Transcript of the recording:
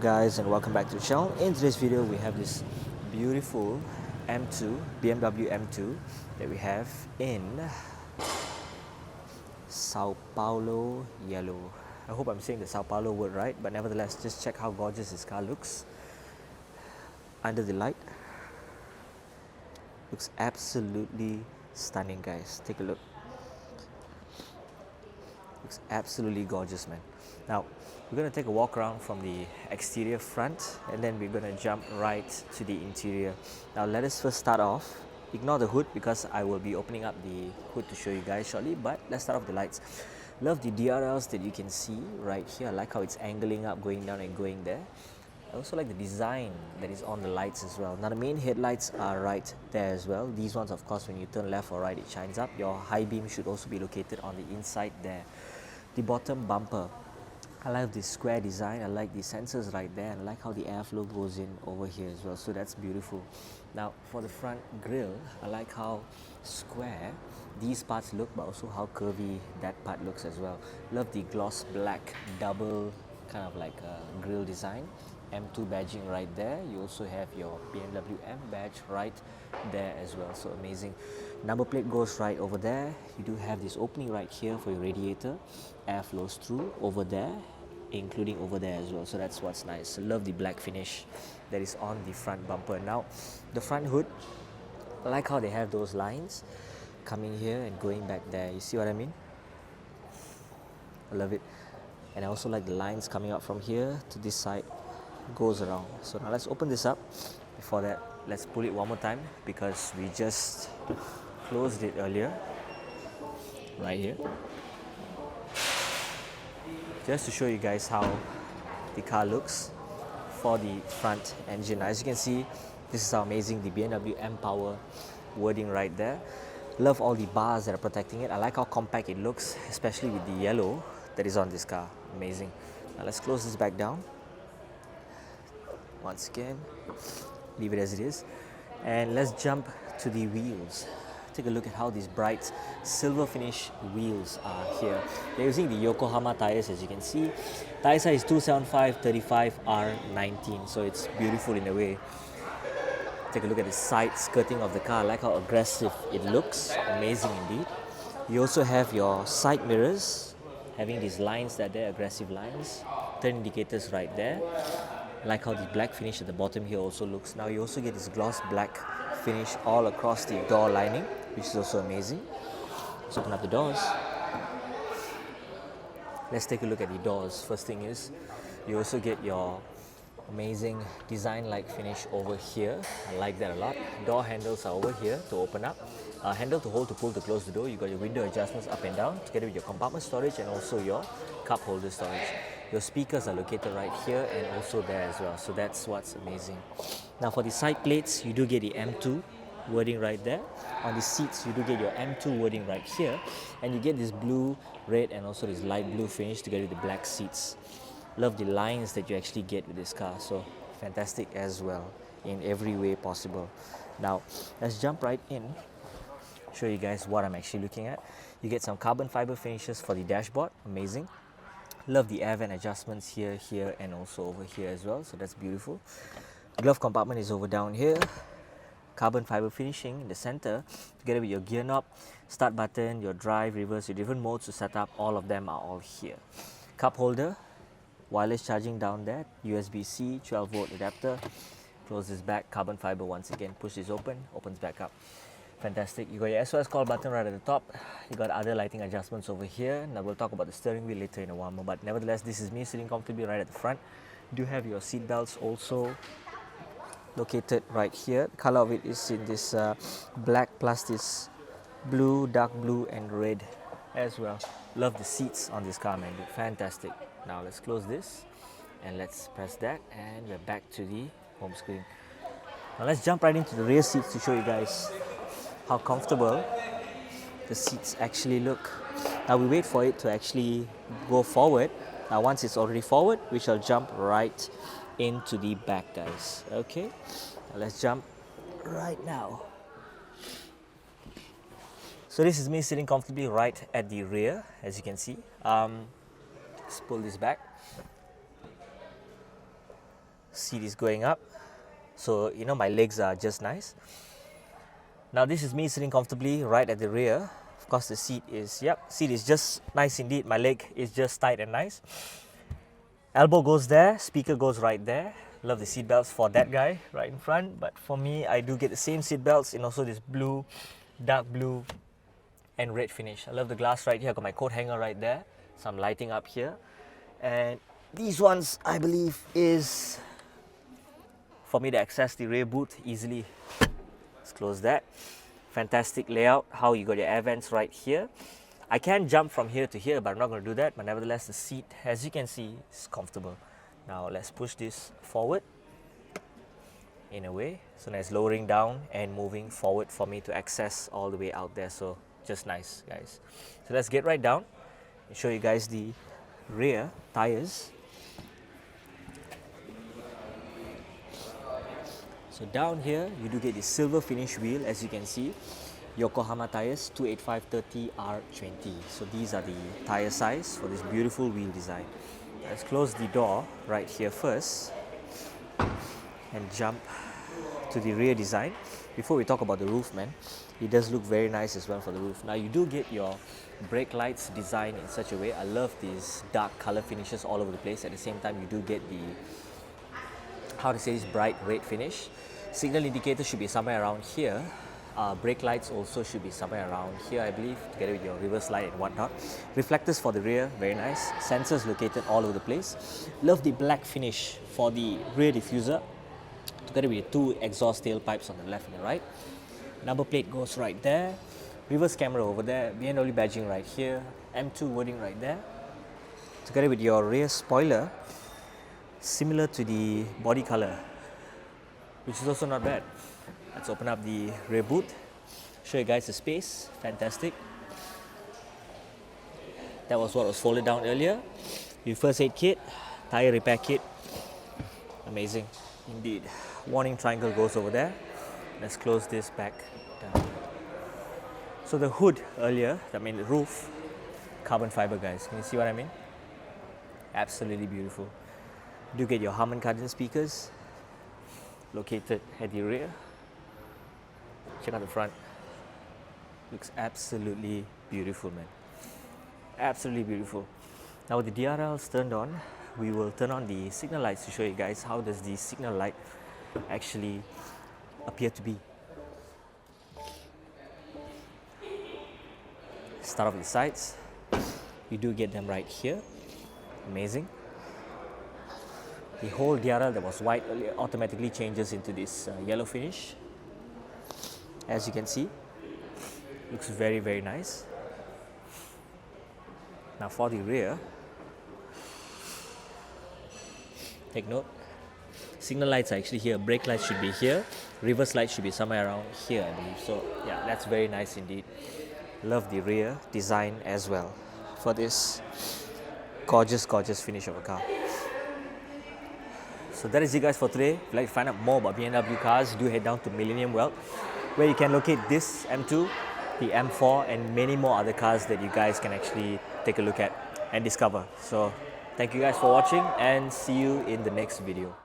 guys, and welcome back to the channel. In today's video we have this beautiful M2, BMW M2 that we have in Sao Paulo yellow. I hope I'm saying the Sao Paulo word right, but nevertheless, just check how gorgeous this car looks under the light. Looks absolutely stunning, guys. Take a look. Looks absolutely gorgeous, man. Now we're going to take a walk around from the exterior front, and then we're going to jump right to the interior. Now let us first start off. Ignore the hood because I will be opening up the hood to show you guys shortly, but let's start off the lights. Love the DRLs that you can see right here. I like how it's angling up, going down and going there. I also like the design that is on the lights as well. Now the main headlights are right there as well. These ones, of course, when you turn left or right, it shines up. Your high beam should also be located on the inside there. The bottom bumper, I like the square design. I like the sensors right there, and I like how the airflow goes in over here as well. So that's beautiful. Now for the front grille, I like how square these parts look, but also how curvy that part looks as well. Love the gloss black double kind of like grille design. M2 badging right there. You also have your BMW M badge right there as well. So amazing. Number plate goes right over there. You do have this opening right here for your radiator. Air flows through over there, including over there as well. So that's what's nice. Love the black finish that is on the front bumper. Now the front hood, I like how they have those lines coming here and going back there. You see what I mean? I love it. And I also like the lines coming up from here to this side, goes around. So now let's open this up. Before that, let's pull it one more time because we just closed it earlier right here, just to show you guys how the car looks for the front engine. As you can see, this is how amazing the BMW M Power wording right there. Love all the bars that are protecting it. I like how compact it looks, especially with the yellow that is on this car. Amazing. Now let's close this back down. Once again, leave it as it is, and let's jump to the wheels. Take a look at how these bright silver finish wheels are here. They're using the Yokohama tires, as you can see. Tire size is 275/35R19, so it's beautiful in a way. Take a look at the side skirting of the car. I like how aggressive it looks. Amazing indeed. You also have your side mirrors having these lines that they're aggressive lines. Turn indicators right there. Like how the black finish at the bottom here also looks. Now you also get this gloss black finish all across the door lining, which is also amazing. Let's open up the doors. Let's take a look at the doors. First thing is, you also get your amazing design-like finish over here. I like that a lot. Door handles are over here to open up. Handle to hold, to pull, to close the door. You got your window adjustments up and down, together with your compartment storage and also your cup holder storage. Your speakers are located right here and also there as well. So that's what's amazing. Now for the side plates, you do get the M2 wording right there. On the seats, you do get your M2 wording right here. And you get this blue, red and also this light blue finish together with the black seats. Love the lines that you actually get with this car. So fantastic as well in every way possible. Now let's jump right in. Show you guys what I'm actually looking at. You get some carbon fiber finishes for the dashboard. Amazing. Love the air vent adjustments here, here and also over here as well. So that's beautiful. Glove compartment is over down here. Carbon fiber finishing in the center, together with your gear knob, start button, your drive, reverse, your different modes to set up. All of them are all here. Cup holder, wireless charging down there, USB-C, 12-volt adapter. Close this back, carbon fiber once again. Push this open, opens back up. Fantastic. You got your SOS call button right at the top. You got other lighting adjustments over here. Now we'll talk about the steering wheel later in a while more, but nevertheless, this is me sitting comfortably right at the front. You do have your seat belts also located right here. The color of it is in this black plus this blue, dark blue and red as well. Love the seats on this car, man. Fantastic. Now let's close this and let's press that, and we're back to the home screen. Now let's jump right into the rear seats to show you guys how comfortable the seats actually look. Now we wait for it to actually go forward. Now once it's already forward, we shall jump right into the back, guys. Okay, now let's jump right now. So this is me sitting comfortably right at the rear, as you can see. Let's pull this back. Seat is going up, so you know my legs are just nice. Now this is me sitting comfortably right at the rear. Of course the seat is, seat is just nice indeed. My leg is just tight and nice. Elbow goes there, speaker goes right there. Love the seat belts for that guy right in front, but for me I do get the same seat belts in also this blue, dark blue and red finish. I love the glass right here. I got my coat hanger right there, some lighting up here, and these ones I believe is for me to access the rear boot easily. Let's close that. Fantastic layout, how you got your air vents right here. I can jump from here to here, but I'm not going to do that. But nevertheless, the seat, as you can see, is comfortable. Now let's push this forward in a way. So now it's lowering down and moving forward for me to access all the way out there. So just nice, guys. So let's get right down and show you guys the rear tires. So down here, you do get the silver finish wheel, as you can see. Yokohama tires 285/30R20. So these are the tire size for this beautiful wheel design. Let's close the door right here first and jump to the rear design. Before we talk about the roof, man, it does look very nice as well for the roof. Now you do get your brake lights designed in such a way. I love these dark color finishes all over the place. At the same time, you do get the, how to say this, bright red finish. Signal indicator should be somewhere around here. Brake lights also should be somewhere around here, I believe, together with your reverse light and whatnot. Reflectors for the rear, very nice. Sensors located all over the place. Love the black finish for the rear diffuser, together with two exhaust tailpipes on the left and the right. Number plate goes right there. Reverse camera over there. BMW badging right here. M2 wording right there. Together with your rear spoiler, similar to the body color, which is also not bad. Let's open up the rear boot, show you guys the space. Fantastic. That was what was folded down earlier. Your first aid kit, tire repair kit. Amazing indeed. Warning triangle goes over there. Let's close this back down. So the hood earlier, the roof, carbon fiber, guys. Can you see what I mean? Absolutely beautiful. Do get your Harman Kardon speakers located at the rear. Check out the front. Looks absolutely beautiful, man. Absolutely beautiful. Now with the DRLs turned on, we will turn on the signal lights to show you guys how does the signal light actually appear to be. Start off with the sides. You do get them right here. Amazing. The whole DRL that was white earlier automatically changes into this yellow finish. As you can see, looks very, very nice. Now for the rear, take note, signal lights are actually here, brake lights should be here, reverse lights should be somewhere around here, I believe. So yeah, that's very nice indeed. Love the rear design as well for this gorgeous, gorgeous finish of a car. So that is it, guys, for today. If you'd like to find out more about BMW cars, do head down to Millennium World, where you can locate this M2, the M4 and many more other cars that you guys can actually take a look at and discover. So thank you guys for watching and see you in the next video.